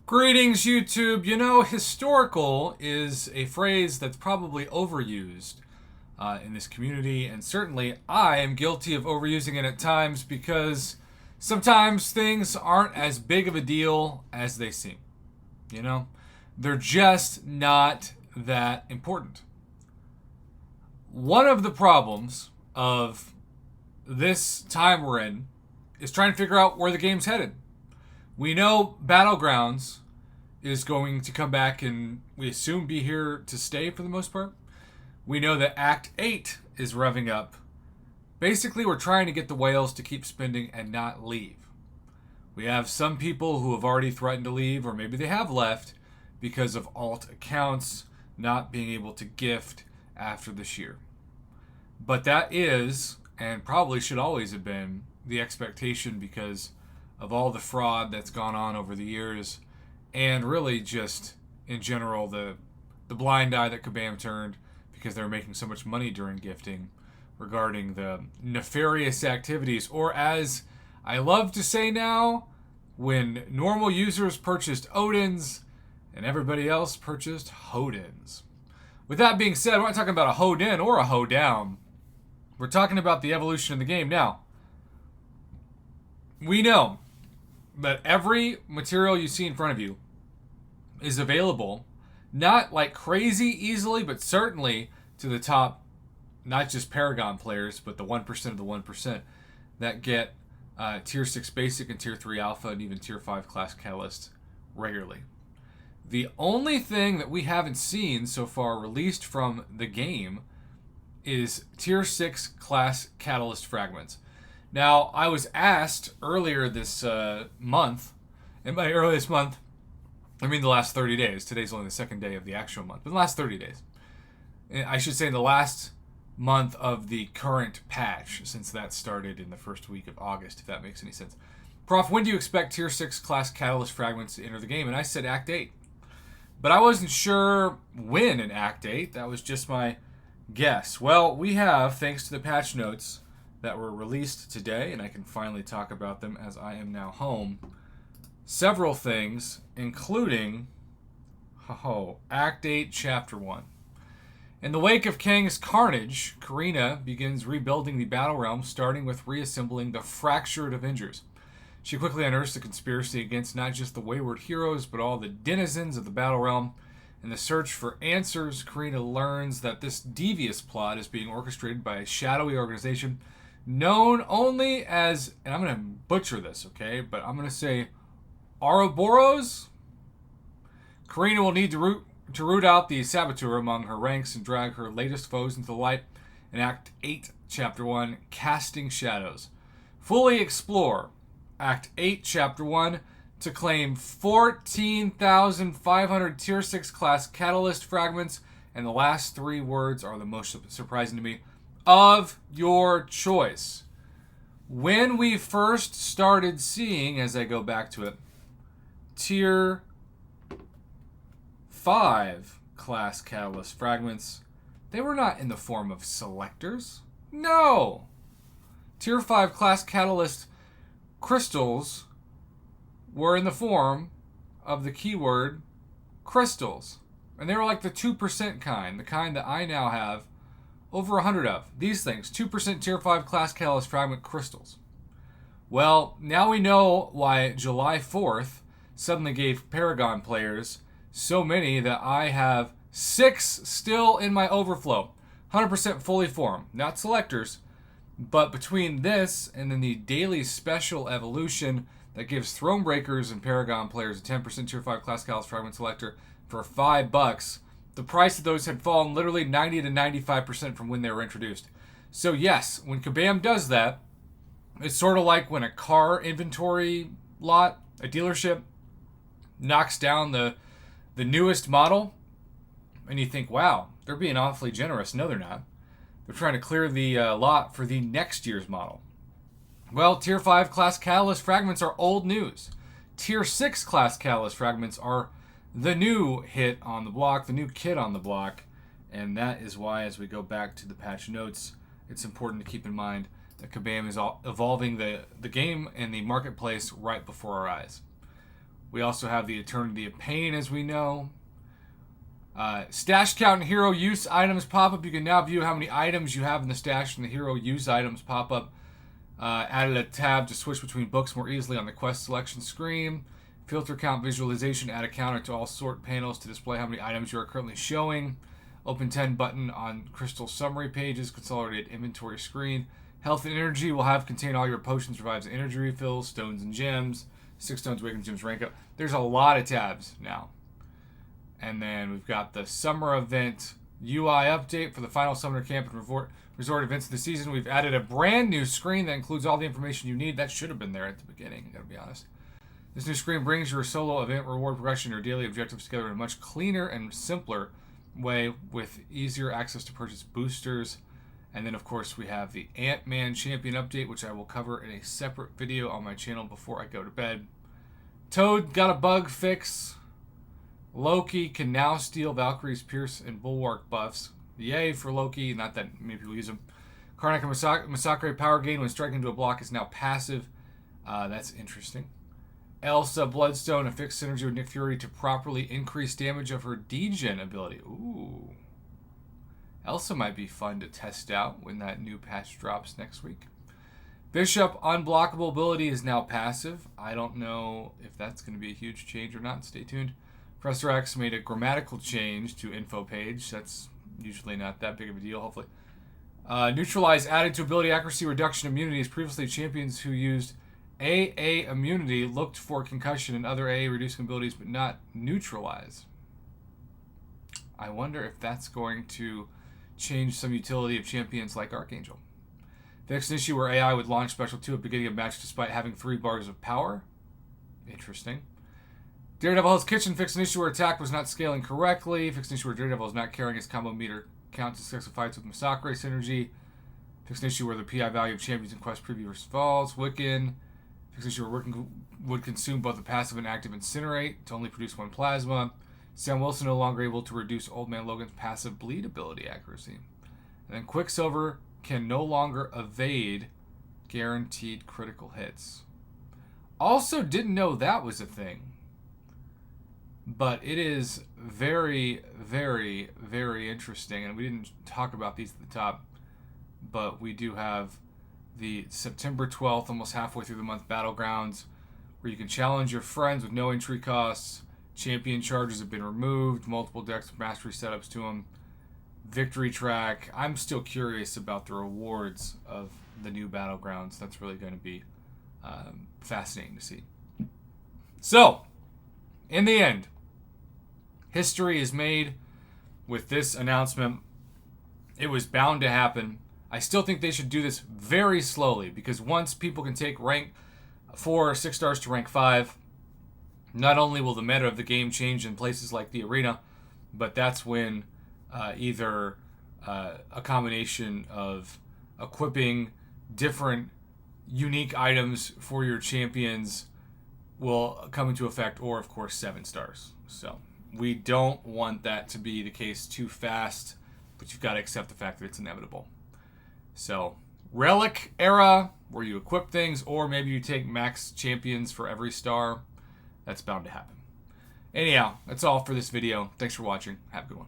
Greetings, YouTube. You know, historical is a phrase that's probably overused in this community, and certainly I am guilty of overusing it at times because sometimes things aren't as big of a deal as they seem. You know, they're just not that important. One of the problems of this time we're in is trying to figure out where the game's headed. We know Battlegrounds is going to come back and we assume be here to stay for the most part. We know that Act 8 is revving up. Basically, we're trying to get the whales to keep spending and not leave. We have some people who have already threatened to leave, or maybe they have left because of alt accounts not being able to gift after this year. But that is, and probably should always have been, the expectation because of all the fraud that's gone on over the years, and really just in general the blind eye that Kabam turned because they were making so much money during gifting regarding the nefarious activities, or as I love to say now, when normal users purchased Odins and everybody else purchased Hodins. With that being said, we're not talking about a Hodin or a Hodown. We're talking about the evolution of the game. Now, we know that every material you see in front of you is available, not like crazy easily, but certainly to the top, not just Paragon players, but the 1% of the 1% that get Tier 6 Basic and Tier 3 Alpha and even Tier 5 Class Catalyst regularly. The only thing that we haven't seen so far released from the game is Tier 6 Class Catalyst Fragments. Now, I was asked earlier this month, and by earliest month, I mean the last 30 days. Today's only the second day of the actual month, but the last 30 days. I should say the last month of the current patch, since that started in the first week of August, if that makes any sense. Prof, when do you expect Tier 6 Class Catalyst Fragments to enter the game? And I said Act 8. But I wasn't sure when in Act 8. That was just my guess. Well, we have, thanks to the patch notes that were released today, and I can finally talk about them as I am now home, several things, including Act 8, Chapter 1. In the wake of Kang's carnage, Karina begins rebuilding the Battle Realm, starting with reassembling the fractured Avengers. She quickly unearths the conspiracy against not just the wayward heroes, but all the denizens of the Battle Realm. In the search for answers, Karina learns that this devious plot is being orchestrated by a shadowy organization known only as, and I'm going to butcher this, okay, but I'm going to say Ouroboros. Karina will need to root out the saboteur among her ranks and drag her latest foes into the light in Act 8, Chapter 1, Casting Shadows. Fully explore Act 8, Chapter 1 to claim 14,500 Tier 6 Class Catalyst Fragments, and the last three words are the most surprising to me, of your choice. When we first started seeing, as I go back to it, Tier 5 Class Catalyst Fragments, they were not in the form of selectors. No! Tier 5 Class Catalyst Crystals were in the form of the keyword crystals. And they were like the 2% kind, the kind that I now have over 100 of. These things, 2% Tier 5 Class Catalyst Fragment crystals. Well, now we know why July 4th suddenly gave Paragon players so many that I have 6 still in my overflow. 100% fully formed. Not selectors, but between this and then the daily special evolution that gives Thronebreakers and Paragon players a 10% Tier 5 Class Catalyst Fragment selector for $5, the price of those had fallen literally 90 to 95% from when they were introduced. So yes, when Kabam does that, it's sort of like when a car inventory lot, a dealership, knocks down the newest model, and you think, wow, they're being awfully generous. No, they're not. They're trying to clear the lot for the next year's model. Well, Tier 5 Class Catalyst Fragments are old news. Tier 6 Class Catalyst Fragments are the new hit on the block, the new kid on the block, and that is why, as we go back to the patch notes, it's important to keep in mind that Kabam is evolving the game and the marketplace right before our eyes. We also have the Eternity of Pain, as we know. Stash count and hero use items pop up. You can now view how many items you have in the stash and the hero use items pop up. Added a tab to switch between books more easily on the quest selection screen. Filter count visualization. Add a counter to all sort panels to display how many items you are currently showing. Open 10 button on crystal summary pages. Consolidated inventory screen. Health and energy will have contain all your potions, revives, and energy refills, stones and gems. 6 stones, awaken gems, rank up. There's a lot of tabs now. And then we've got the summer event UI update for the final summer camp and resort events of the season. We've added a brand new screen that includes all the information you need. That should have been there at the beginning, I gotta be honest. This new screen brings your solo event reward progression, your daily objectives together in a much cleaner and simpler way with easier access to purchase boosters. And then, of course, we have the Ant-Man Champion update, which I will cover in a separate video on my channel before I go to bed. Toad got a bug fix. Loki can now steal Valkyrie's Pierce and Bulwark buffs. Yay for Loki. Not that many people use them. Karnak and Masakre power gain when striking into a block is now passive. That's interesting. Elsa Bloodstone, a fixed synergy with Nick Fury to properly increase damage of her degen ability. Ooh. Elsa might be fun to test out when that new patch drops next week. Bishop unblockable ability is now passive. I don't know if that's going to be a huge change or not. Stay tuned. Professor X made a grammatical change to info page. That's usually not that big of a deal, hopefully. Neutralize added to ability accuracy reduction immunities. Previously, champions who used AA immunity looked for concussion and other AA reducing abilities, but not neutralize. I wonder if that's going to change some utility of champions like Archangel. Fixed an issue where AI would launch special 2 at the beginning of match despite having 3 bars of power. Interesting. Daredevil Hell's Kitchen fixed an issue where attack was not scaling correctly. Fixed an issue where Daredevil is not carrying his combo meter count to successful fights with Masakre synergy. Fixed an issue where the PI value of champions in quest preview falls. Wiccan. Fixed an issue where Wiccan would consume both the passive and active incinerate to only produce 1 plasma. Sam Wilson no longer able to reduce Old Man Logan's passive bleed ability accuracy. And then Quicksilver can no longer evade guaranteed critical hits. Also didn't know that was a thing. But it is very, very, very interesting. And we didn't talk about these at the top. But we do have the September 12th, almost halfway through the month, Battlegrounds, where you can challenge your friends with no entry costs. Champion charges have been removed. Multiple decks with mastery setups to them. Victory track. I'm still curious about the rewards of the new Battlegrounds. That's really going to be fascinating to see. So, in the end, history is made with this announcement. It was bound to happen. I still think they should do this very slowly because once people can take rank 4 or 6 stars to rank 5, not only will the meta of the game change in places like the arena, but that's when either a combination of equipping different unique items for your champions will come into effect, or of course 7 stars. So we don't want that to be the case too fast, but you've got to accept the fact that it's inevitable. So relic era, where you equip things, or maybe you take max champions for every star. That's bound to happen. Anyhow, that's all for this video. Thanks for watching. Have a good one.